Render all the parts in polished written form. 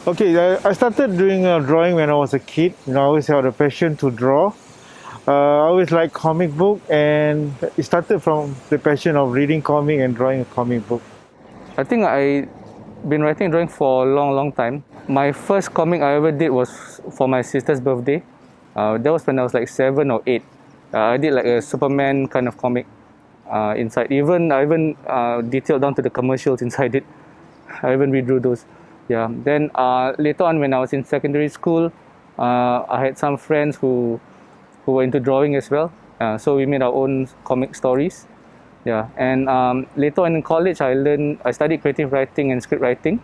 Okay, I started doing drawing when I was a kid. I always had a passion to draw. I always liked comic book, and it started from the passion of reading comic and drawing a comic book. I think I been writing drawing for a long time. My first comic I ever did was for my sister's birthday. That was when I was like 7 or 8. I did like a Superman kind of comic inside. I even detailed down to the commercials inside it. I even redrew those. Yeah. Then later on, when I was in secondary school, I had some friends who were into drawing as well. So we made our own comic stories. Yeah. And later on in college, I studied creative writing and script writing.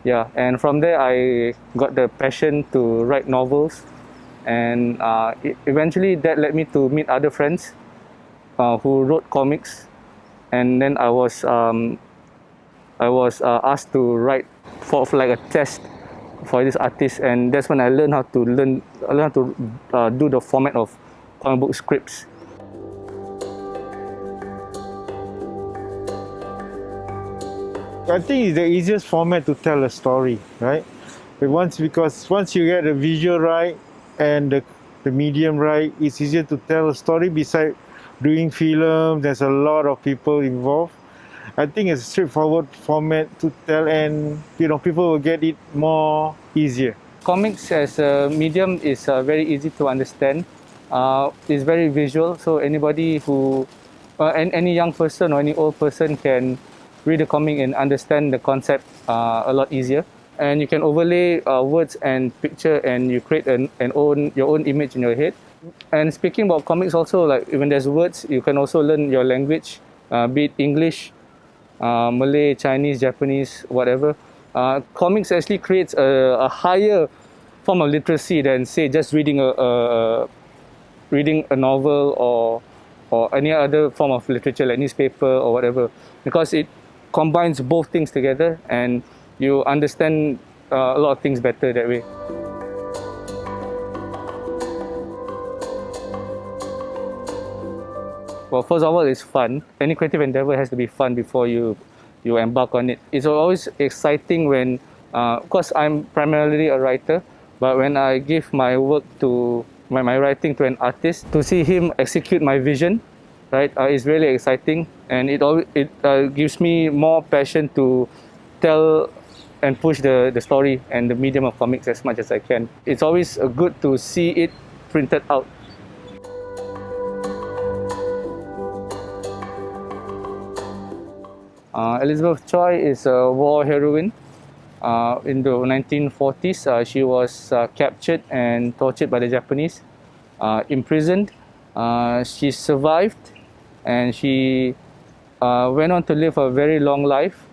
Yeah. And from there, I got the passion to write novels. And eventually, that led me to meet other friends who wrote comics. And then I was asked to write for like a test for this artist, and that's when I learned how to do the format of comic book scripts. I think it's the easiest format to tell a story, right? Because once you get the visual right and the medium right, it's easier to tell a story. Besides doing film, there's a lot of people involved. I think it's a straightforward format to tell, and people will get it more easier. Comics as a medium is very easy to understand. It's very visual, so anybody any young person or any old person can read the comic and understand the concept a lot easier. And you can overlay words and picture, and you create your own image in your head. And speaking about comics also, like when there's words, you can also learn your language, be it English, Malay, Chinese, Japanese, whatever. Comics actually creates a higher form of literacy than, say, just reading a novel or any other form of literature like newspaper or whatever, because it combines both things together and you understand a lot of things better that way. Well, first of all, it's fun. Any creative endeavor has to be fun before you embark on it. It's always exciting when, of course, I'm primarily a writer, but when I give my work to my writing to an artist, to see him execute my vision, right, is really exciting, and it gives me more passion to tell and push the story and the medium of comics as much as I can. It's always good to see it printed out. Elizabeth Choy is a war heroine. In the 1940s, she was captured and tortured by the Japanese, imprisoned. She survived, and she went on to live a very long life.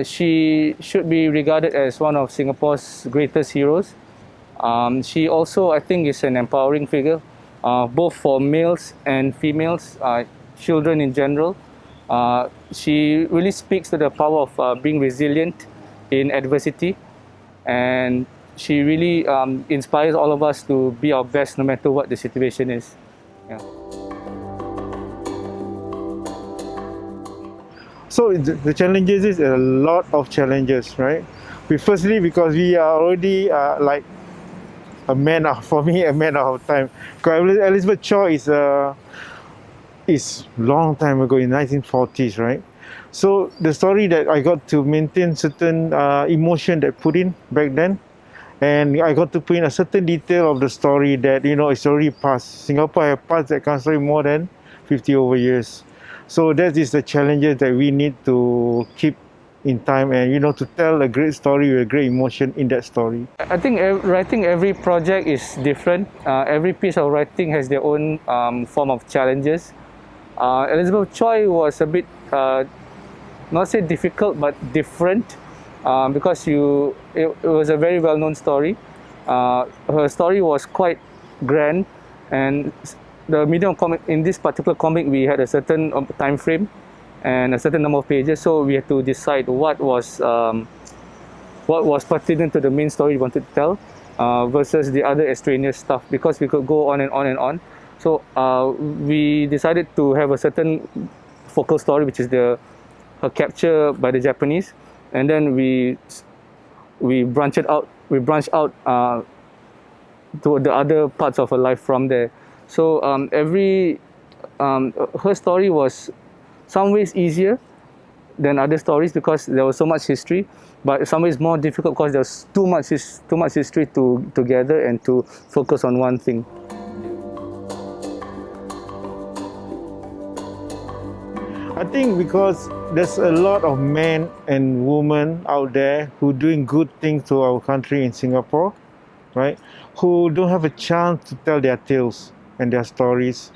She should be regarded as one of Singapore's greatest heroes. She also, I think, is an empowering figure, both for males and females, children in general. She really speaks to the power of being resilient in adversity, and she really inspires all of us to be our best no matter what the situation is. Yeah. So the challenges is a lot of challenges, right? Firstly, because we are already like a man of our time. Because Elizabeth Choy is long time ago, in 1940s, right? So the story that I got to maintain certain emotion that put in back then, and I got to put in a certain detail of the story that it's already passed. Singapore has passed that kind of story more than 50 over years. So that is the challenges that we need to keep in time, and to tell a great story with a great emotion in that story. I think writing every project is different. Every piece of writing has their own form of challenges. Elizabeth Choy was a bit, not say difficult, but different, because it was a very well-known story. Her story was quite grand, and the medium of comic, in this particular comic, we had a certain time frame and a certain number of pages, so we had to decide what was pertinent to the main story we wanted to tell, versus the other extraneous stuff, because we could go on and on and on. So we decided to have a certain focal story, which is her capture by the Japanese, and then we we branch it out. We branch out to the other parts of her life from there. So her story was some ways easier than other stories because there was so much history, but in some ways more difficult because there's too much history to gather and to focus on one thing. I think because there's a lot of men and women out there who doing good things to our country in Singapore, right? Who don't have a chance to tell their tales and their stories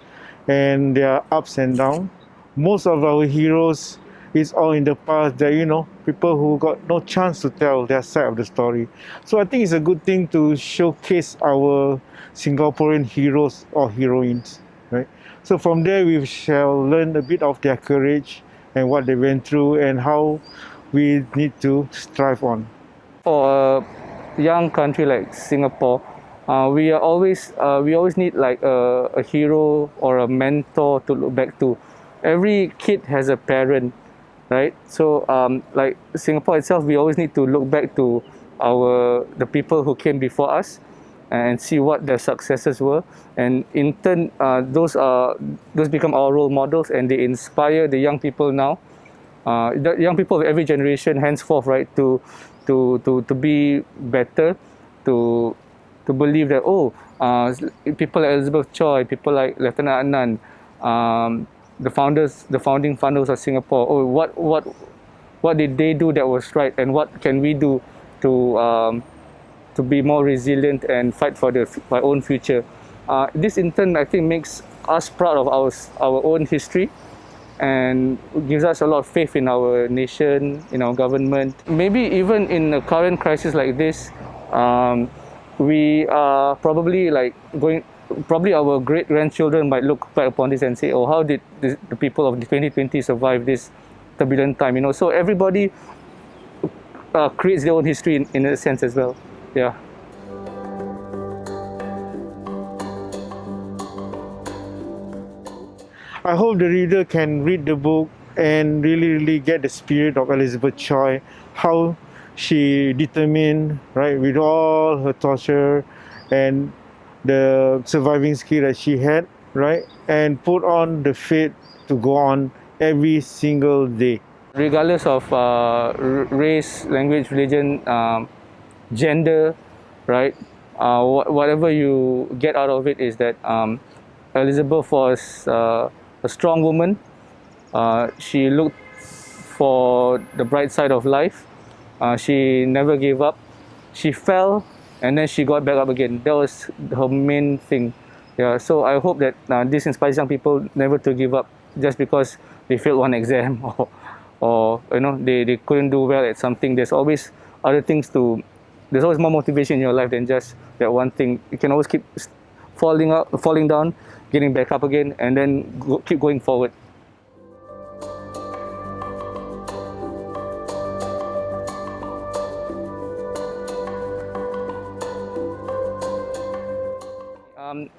and their ups and downs. Most of our heroes is all in the past that, people who got no chance to tell their side of the story. So I think it's a good thing to showcase our Singaporean heroes or heroines, right? So from there we shall learn a bit of their courage and what they went through and how we need to strive on. For a young country like Singapore, we always need like a hero or a mentor to look back to. Every kid has a parent, right? So like Singapore itself, we always need to look back to the people who came before us and see what their successes were, and in turn those become our role models, and they inspire the young people now, the young people of every generation henceforth, right, to be better, to believe that people like Elizabeth Choy, people like Lieutenant Adnan, the founding fathers of Singapore, what did they do that was right, and what can we do to be more resilient and fight for our own future. This in turn, I think, makes us proud of our own history and gives us a lot of faith in our nation, in our government. Maybe even in a current crisis like this, we are probably probably our great-grandchildren might look back upon this and say, oh, how did the people of 2020 survive this turbulent time? So everybody creates their own history in a sense as well. Yeah. I hope the reader can read the book and really get the spirit of Elizabeth Choy, how she determined, right, with all her torture and the surviving skill that she had, right, and put on the faith to go on every single day. Regardless of race, language, religion, gender, right, whatever you get out of it is that Elizabeth was a strong woman. She looked for the bright side of life. She never gave up. She fell and then she got back up again. That was her main thing. Yeah. So I hope that this inspires young people never to give up just because they failed one exam or they couldn't do well at something. There's always other things there's always more motivation in your life than just that one thing. You can always keep falling down, getting back up again, and then keep going forward.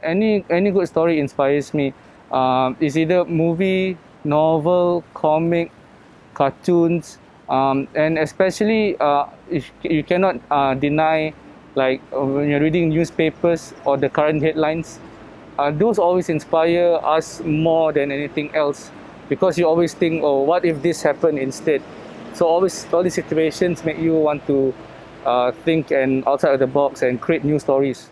Any good story inspires me. It's either movie, novel, comic, cartoons, and especially if you cannot deny, like when you're reading newspapers or the current headlines, those always inspire us more than anything else, because you always think, oh, what if this happened instead? So all these situations make you want to think and outside of the box and create new stories.